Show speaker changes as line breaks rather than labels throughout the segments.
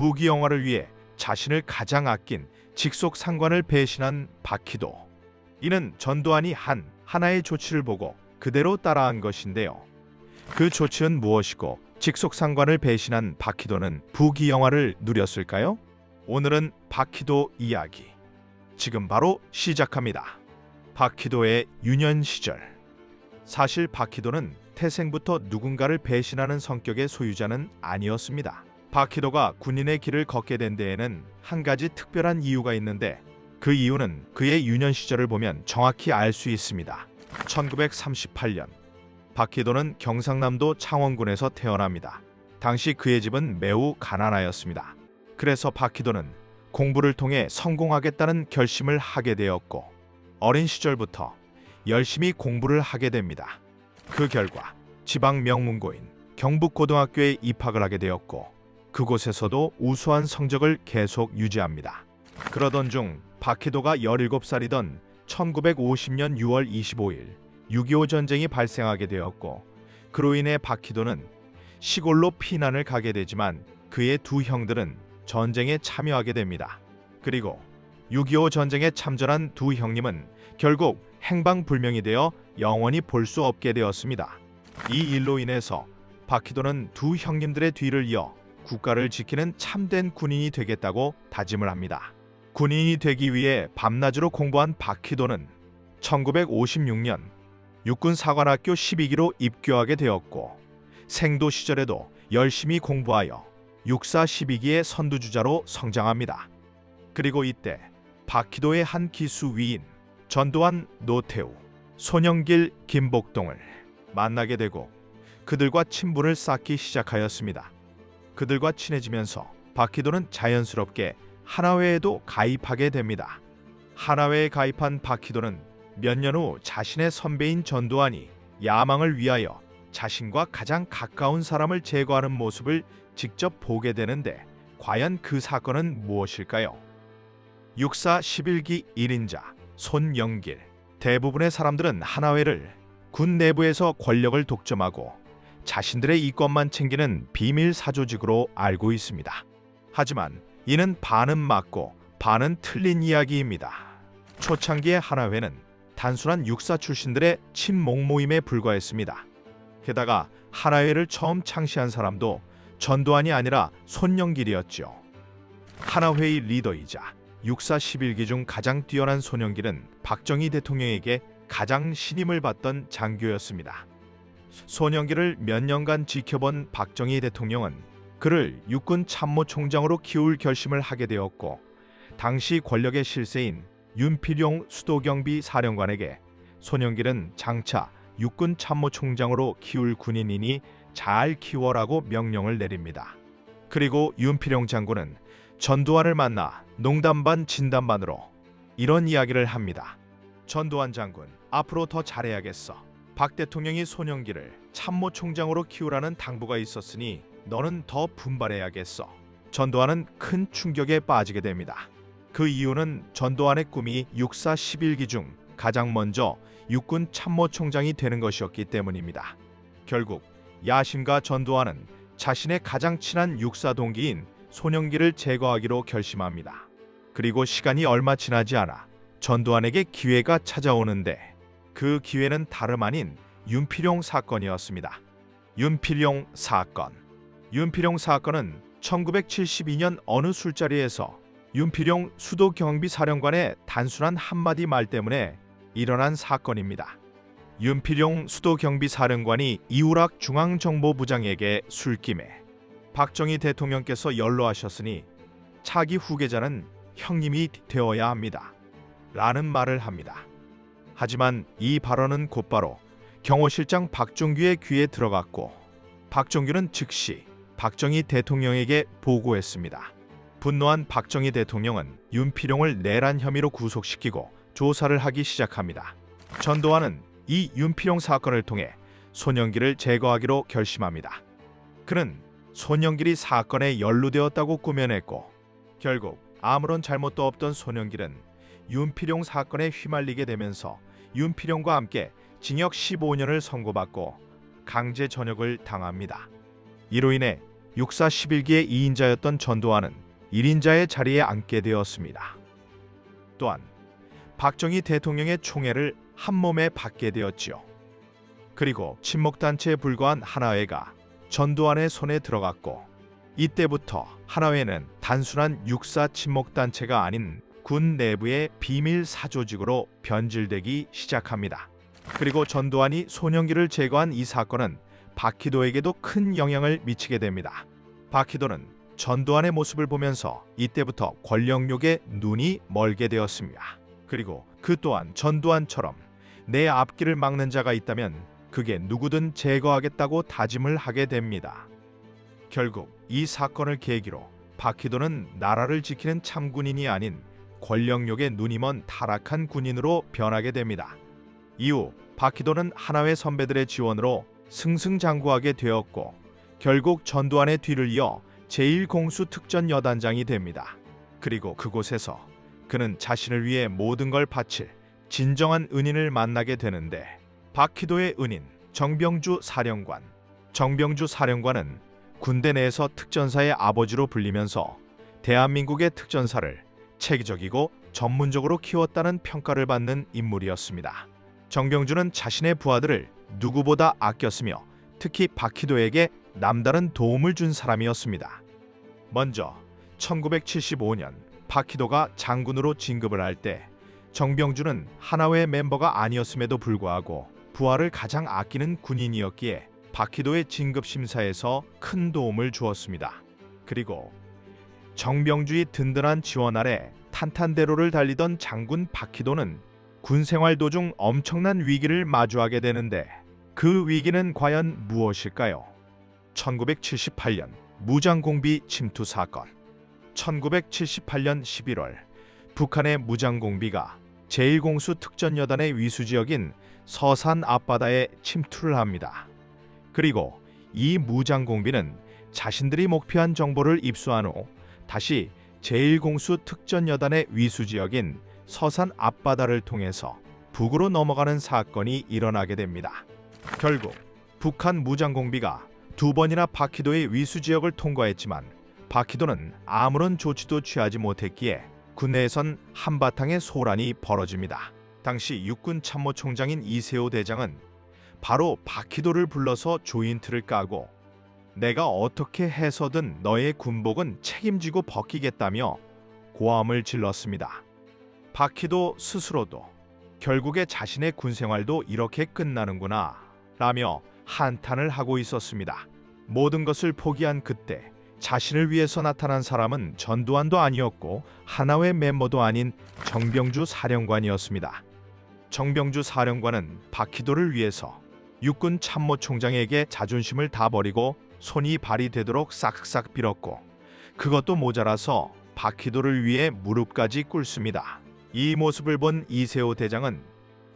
부귀영화를 위해 자신을 가장 아낀 직속상관을 배신한 박희도. 이는 전두환이 한 하나의 조치를 보고 그대로 따라한 것인데요. 그 조치는 무엇이고 직속상관을 배신한 박희도는 부귀영화를 누렸을까요? 오늘은 박희도 이야기 지금 바로 시작합니다. 박희도의 유년 시절. 사실 박희도는 태생부터 누군가를 배신하는 성격의 소유자는 아니었습니다. 박희도가 군인의 길을 걷게 된 데에는 한 가지 특별한 이유가 있는데 그 이유는 그의 유년 시절을 보면 정확히 알 수 있습니다. 1938년 박희도는 경상남도 창원군에서 태어납니다. 당시 그의 집은 매우 가난하였습니다. 그래서 박희도는 공부를 통해 성공하겠다는 결심을 하게 되었고 어린 시절부터 열심히 공부를 하게 됩니다. 그 결과 지방 명문고인 경북고등학교에 입학을 하게 되었고 그곳에서도 우수한 성적을 계속 유지합니다. 그러던 중 박희도가 17살이던 1950년 6월 25일 6.25 전쟁이 발생하게 되었고 그로 인해 박희도는 시골로 피난을 가게 되지만 그의 두 형들은 전쟁에 참여하게 됩니다. 그리고 6.25 전쟁에 참전한 두 형님은 결국 행방불명이 되어 영원히 볼 수 없게 되었습니다. 이 일로 인해서 박희도는 두 형님들의 뒤를 이어 국가를 지키는 참된 군인이 되겠다고 다짐을 합니다. 군인이 되기 위해 밤낮으로 공부한 박희도는 1956년 육군사관학교 12기로 입교하게 되었고 생도 시절에도 열심히 공부하여 육사 12기의 선두주자로 성장합니다. 그리고 이때 박희도의 한 기수 위인 전두환, 노태우, 손영길, 김복동을 만나게 되고 그들과 친분을 쌓기 시작하였습니다. 그들과 친해지면서 박희도는 자연스럽게 하나회에도 가입하게 됩니다. 하나회에 가입한 박희도는 몇 년 후 자신의 선배인 전두환이 야망을 위하여 자신과 가장 가까운 사람을 제거하는 모습을 직접 보게 되는데 과연 그 사건은 무엇일까요? 육사 11기 1인자 손영길. 대부분의 사람들은 하나회를 군 내부에서 권력을 독점하고 자신들의 이권만 챙기는 비밀 사조직으로 알고 있습니다. 하지만 이는 반은 맞고 반은 틀린 이야기입니다. 초창기의 하나회는 단순한 육사 출신들의 친목 모임에 불과했습니다. 게다가 하나회를 처음 창시한 사람도 전두환이 아니라 손영길이었죠. 하나회의 리더이자 육사 11기 중 가장 뛰어난 손영길은 박정희 대통령에게 가장 신임을 받던 장교였습니다. 손영길을 몇 년간 지켜본 박정희 대통령은 그를 육군 참모총장으로 키울 결심을 하게 되었고 당시 권력의 실세인 윤필용 수도경비 사령관에게 손영길은 장차 육군 참모총장으로 키울 군인이니 잘 키워라고 명령을 내립니다. 그리고 윤필용 장군은 전두환을 만나 농담 반 진담 반으로 이런 이야기를 합니다. 전두환 장군, 앞으로 더 잘해야겠어. 박 대통령이 손영길을 참모총장으로 키우라는 당부가 있었으니 너는 더 분발해야겠어. 전두환은 큰 충격에 빠지게 됩니다. 그 이유는 전두환의 꿈이 육사 11기 중 가장 먼저 육군 참모총장이 되는 것이었기 때문입니다. 결국 야심가 전두환은 자신의 가장 친한 육사 동기인 손영길을 제거하기로 결심합니다. 그리고 시간이 얼마 지나지 않아 전두환에게 기회가 찾아오는데 그 기회는 다름 아닌 윤필용 사건이었습니다. 윤필용 사건. 윤필용 사건은 1972년 어느 술자리에서 윤필용 수도경비사령관의 단순한 한마디 말 때문에 일어난 사건입니다. 윤필용 수도경비사령관이 이우락 중앙정보부장에게 술김에 박정희 대통령께서 연로하셨으니 차기 후계자는 형님이 되어야 합니다. 라는 말을 합니다. 하지만 이 발언은 곧바로 경호실장 박종규의 귀에 들어갔고 박종규는 즉시 박정희 대통령에게 보고했습니다. 분노한 박정희 대통령은 윤필용을 내란 혐의로 구속시키고 조사를 하기 시작합니다. 전두환은 이 윤필용 사건을 통해 손영길을 제거하기로 결심합니다. 그는 손영길이 사건에 연루되었다고 꾸며냈고 결국 아무런 잘못도 없던 손영길은 윤필용 사건에 휘말리게 되면서 윤필용과 함께 징역 15년을 선고받고 강제 전역을 당합니다. 이로 인해 육사 11기의 2인자였던 전두환은 1인자의 자리에 앉게 되었습니다. 또한 박정희 대통령의 총애를 한몸에 받게 되었지요. 그리고 친목단체에 불과한 하나회가 전두환의 손에 들어갔고, 이때부터 하나회는 단순한 육사 친목단체가 아닌 군 내부의 비밀 사조직으로 변질되기 시작합니다. 그리고 전두환이 소년기를 제거한 이 사건은 박희도에게도 큰 영향을 미치게 됩니다. 박희도는 전두환의 모습을 보면서 이때부터 권력욕에 눈이 멀게 되었습니다. 그리고 그 또한 전두환처럼 내 앞길을 막는 자가 있다면 그게 누구든 제거하겠다고 다짐을 하게 됩니다. 결국 이 사건을 계기로 박희도는 나라를 지키는 참군인이 아닌 권력욕에 눈이 먼 타락한 군인으로 변하게 됩니다. 이후 박희도는 하나회 선배들의 지원으로 승승장구하게 되었고, 결국 전두환의 뒤를 이어 제1공수특전여단장이 됩니다. 그리고 그곳에서 그는 자신을 위해 모든 걸 바칠 진정한 은인을 만나게 되는데, 박희도의 은인 정병주 사령관. 정병주 사령관은 군대 내에서 특전사의 아버지로 불리면서 대한민국의 특전사를 체계적이고 전문적으로 키웠다는 평가를 받는 인물이었습니다. 정병주는 자신의 부하들을 누구보다 아꼈으며 특히 박희도에게 남다른 도움을 준 사람이었습니다. 먼저 1975년 박희도가 장군으로 진급을 할 때 정병주는 하나회 멤버가 아니었음에도 불구하고 부하를 가장 아끼는 군인이었기에 박희도의 진급 심사에서 큰 도움을 주었습니다. 그리고 정병주의 든든한 지원 아래 탄탄대로를 달리던 장군 박희도는 군 생활 도중 엄청난 위기를 마주하게 되는데, 그 위기는 과연 무엇일까요? 1978년 무장공비 침투 사건. 1978년 11월 북한의 무장공비가 제1공수 특전여단의 위수지역인 서산 앞바다에 침투를 합니다. 그리고 이 무장공비는 자신들이 목표한 정보를 입수한 후 다시 제1공수 특전여단의 위수지역인 서산 앞바다를 통해서 북으로 넘어가는 사건이 일어나게 됩니다. 결국 북한 무장공비가 2번이나 박희도의 위수지역을 통과했지만 박희도는 아무런 조치도 취하지 못했기에 군내에선 한바탕의 소란이 벌어집니다. 당시 육군 참모총장인 이세호 대장은 바로 박희도를 불러서 조인트를 까고 내가 어떻게 해서든 너의 군복은 책임지고 벗기겠다며 고함을 질렀습니다. 박희도 스스로도 결국에 자신의 군생활도 이렇게 끝나는구나 라며 한탄을 하고 있었습니다. 모든 것을 포기한 그때 자신을 위해서 나타난 사람은 전두환도 아니었고 하나회 멤버도 아닌 정병주 사령관이었습니다. 정병주 사령관은 박희도를 위해서 육군 참모총장에게 자존심을 다 버리고 손이 발이 되도록 싹싹 빌었고, 그것도 모자라서 박희도를 위해 무릎까지 꿇습니다. 이 모습을 본 이세호 대장은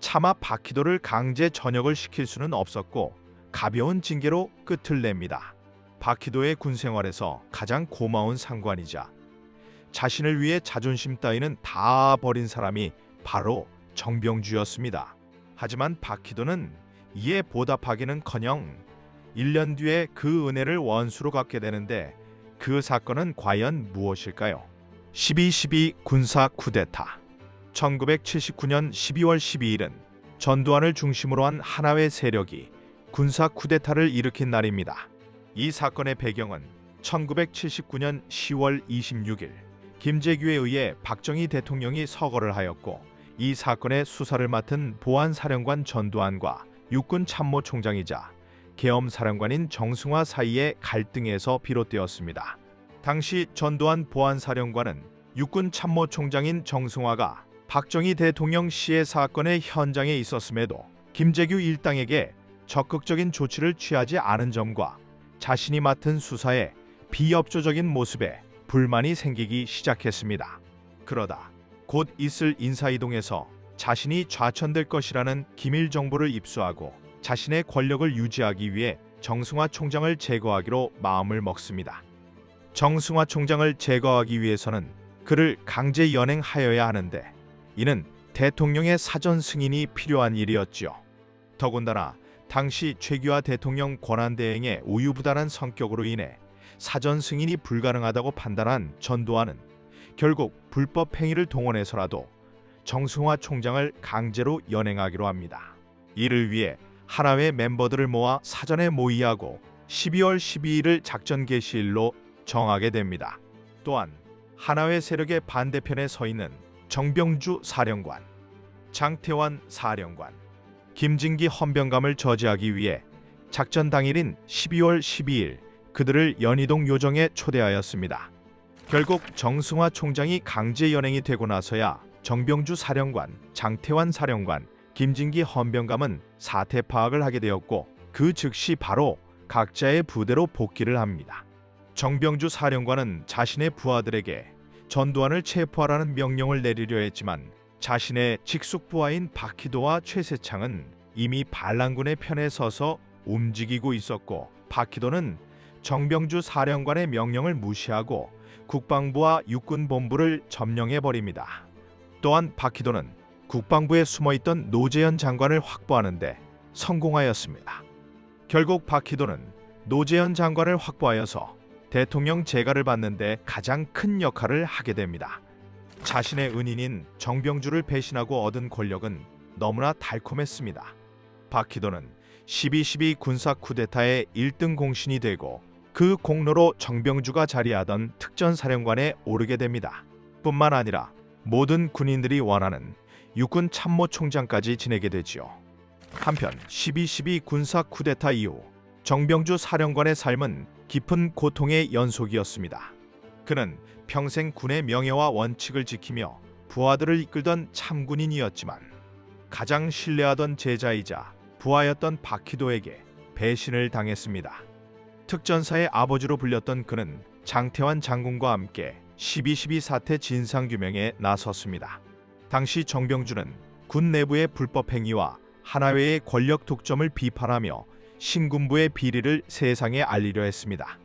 차마 박희도를 강제 전역을 시킬 수는 없었고 가벼운 징계로 끝을 냅니다. 박희도의 군생활에서 가장 고마운 상관이자 자신을 위해 자존심 따위는 다 버린 사람이 바로 정병주였습니다. 하지만 박희도는 이에 보답하기는커녕 1년 뒤에 그 은혜를 원수로 갚게 되는데, 그 사건은 과연 무엇일까요? 12.12 군사 쿠데타. 1979년 12월 12일은 전두환을 중심으로 한 하나회 세력이 군사 쿠데타를 일으킨 날입니다. 이 사건의 배경은 1979년 10월 26일 김재규에 의해 박정희 대통령이 서거를 하였고, 이 사건의 수사를 맡은 보안사령관 전두환과 육군 참모총장이자 계엄사령관인 정승화 사이의 갈등에서 비롯되었습니다. 당시 전두환 보안사령관은 육군 참모총장인 정승화가 박정희 대통령 시해 사건의 현장에 있었음에도 김재규 일당에게 적극적인 조치를 취하지 않은 점과 자신이 맡은 수사에 비협조적인 모습에 불만이 생기기 시작했습니다. 그러다 곧 있을 인사이동에서 자신이 좌천될 것이라는 기밀 정보를 입수하고 자신의 권력을 유지하기 위해 정승화 총장을 제거하기로 마음을 먹습니다. 정승화 총장을 제거하기 위해서는 그를 강제 연행하여야 하는데, 이는 대통령의 사전 승인이 필요한 일이었지요. 더군다나 당시 최규하 대통령 권한대행의 우유부단한 성격으로 인해 사전 승인이 불가능하다고 판단한 전두환은 결국 불법 행위를 동원해서라도 정승화 총장을 강제로 연행하기로 합니다. 이를 위해 하나회 멤버들을 모아 사전에 모의하고 12월 12일을 작전 개시일로 정하게 됩니다. 또한 하나회 세력의 반대편에 서 있는 정병주 사령관, 장태환 사령관, 김진기 헌병감을 저지하기 위해 작전 당일인 12월 12일 그들을 연희동 요정에 초대하였습니다. 결국 정승화 총장이 강제 연행이 되고 나서야 정병주 사령관, 장태환 사령관, 김진기 헌병감은 사태 파악을 하게 되었고 그 즉시 바로 각자의 부대로 복귀를 합니다. 정병주 사령관은 자신의 부하들에게 전두환을 체포하라는 명령을 내리려 했지만 자신의 직속 부하인 박희도와 최세창은 이미 반란군의 편에 서서 움직이고 있었고 박희도는 정병주 사령관의 명령을 무시하고 국방부와 육군본부를 점령해버립니다. 또한 박희도는 국방부에 숨어있던 노재현 장관을 확보하는 데 성공하였습니다. 결국 박희도는 노재현 장관을 확보하여서 대통령 재가를 받는 데 가장 큰 역할을 하게 됩니다. 자신의 은인인 정병주를 배신하고 얻은 권력은 너무나 달콤했습니다. 박희도는 12.12 군사 쿠데타의 1등 공신이 되고 그 공로로 정병주가 자리하던 특전사령관에 오르게 됩니다. 뿐만 아니라 모든 군인들이 원하는 육군 참모총장까지 지내게 되지요. 한편 12.12 군사 쿠데타 이후 정병주 사령관의 삶은 깊은 고통의 연속이었습니다. 그는 평생 군의 명예와 원칙을 지키며 부하들을 이끌던 참군인이었지만 가장 신뢰하던 제자이자 부하였던 박희도에게 배신을 당했습니다. 특전사의 아버지로 불렸던 그는 장태환 장군과 함께 12.12 사태 진상규명에 나섰습니다. 당시 정병주는 군 내부의 불법 행위와 하나회의 권력 독점을 비판하며 신군부의 비리를 세상에 알리려 했습니다.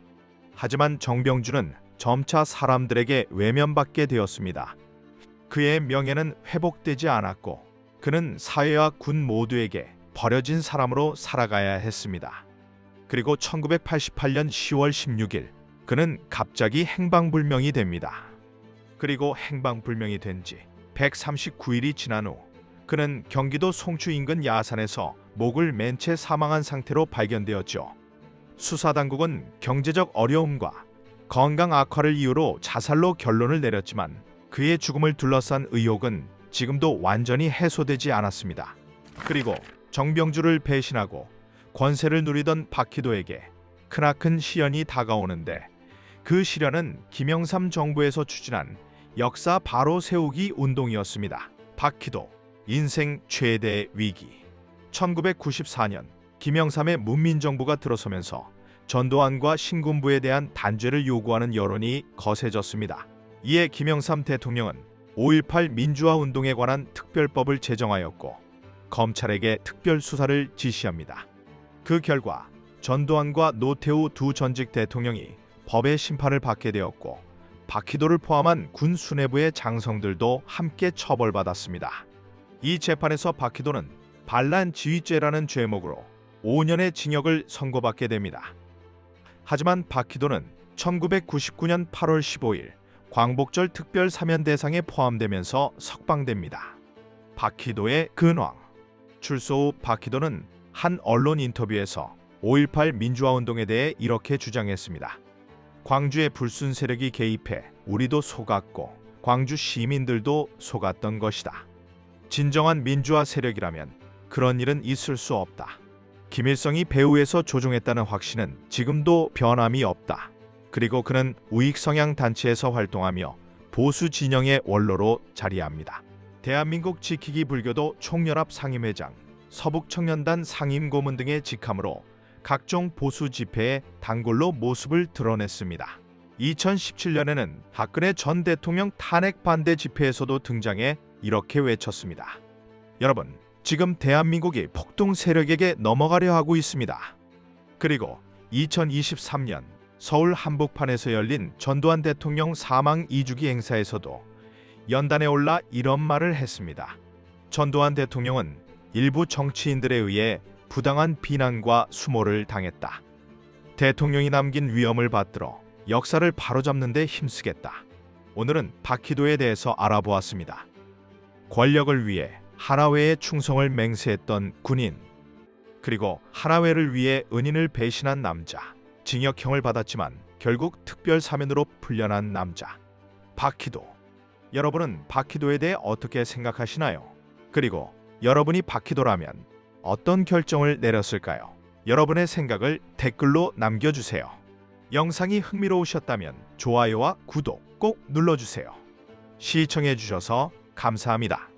하지만 정병주는 점차 사람들에게 외면받게 되었습니다. 그의 명예는 회복되지 않았고 그는 사회와 군 모두에게 버려진 사람으로 살아가야 했습니다. 그리고 1988년 10월 16일 그는 갑자기 행방불명이 됩니다. 그리고 행방불명이 된 지 139일이 지난 후 그는 경기도 송주 인근 야산에서 목을 맨 채 사망한 상태로 발견되었죠. 수사당국은 경제적 어려움과 건강 악화를 이유로 자살로 결론을 내렸지만 그의 죽음을 둘러싼 의혹은 지금도 완전히 해소되지 않았습니다. 그리고 정병주를 배신하고 권세를 누리던 박희도에게 크나큰 시련이 다가오는데 그 시련은 김영삼 정부에서 추진한 역사 바로 세우기 운동이었습니다. 박희도 인생 최대 위기. 1994년 김영삼의 문민정부가 들어서면서 전두환과 신군부에 대한 단죄를 요구하는 여론이 거세졌습니다. 이에 김영삼 대통령은 5.18 민주화 운동에 관한 특별법을 제정하였고 검찰에게 특별 수사를 지시합니다. 그 결과 전두환과 노태우 두 전직 대통령이 법의 심판을 받게 되었고 박희도를 포함한 군 수뇌부의 장성들도 함께 처벌받았습니다. 이 재판에서 박희도는 반란 지휘죄라는 죄목으로 5년의 징역을 선고받게 됩니다. 하지만 박희도는 1999년 8월 15일 광복절 특별 사면 대상에 포함되면서 석방됩니다. 박희도의 근황. 출소 후 박희도는 한 언론 인터뷰에서 5.18 민주화 운동에 대해 이렇게 주장했습니다. 광주의 불순 세력이 개입해 우리도 속았고 광주 시민들도 속았던 것이다. 진정한 민주화 세력이라면 그런 일은 있을 수 없다. 김일성이 배후에서 조종했다는 확신은 지금도 변함이 없다. 그리고 그는 우익 성향 단체에서 활동하며 보수 진영의 원로로 자리합니다. 대한민국 지키기 불교도 총연합 상임회장, 서북청년단 상임고문 등의 직함으로 각종 보수 집회에 단골로 모습을 드러냈습니다. 2017년에는 박근혜 전 대통령 탄핵 반대 집회에서도 등장해 이렇게 외쳤습니다. 여러분, 지금 대한민국이 폭동 세력에게 넘어가려 하고 있습니다. 그리고 2023년 서울 한복판에서 열린 전두환 대통령 사망 2주기 행사에서도 연단에 올라 이런 말을 했습니다. 전두환 대통령은 일부 정치인들에 의해 부당한 비난과 수모를 당했다. 대통령이 남긴 위엄을 받들어 역사를 바로잡는 데 힘쓰겠다. 오늘은 박희도에 대해서 알아보았습니다. 권력을 위해 하나회에 충성을 맹세했던 군인, 그리고 하나회를 위해 은인을 배신한 남자, 징역형을 받았지만 결국 특별 사면으로 풀려난 남자, 박희도. 여러분은 박희도에 대해 어떻게 생각하시나요? 그리고 여러분이 박희도라면 어떤 결정을 내렸을까요? 여러분의 생각을 댓글로 남겨주세요. 영상이 흥미로우셨다면 좋아요와 구독 꼭 눌러주세요. 시청해주셔서 감사합니다.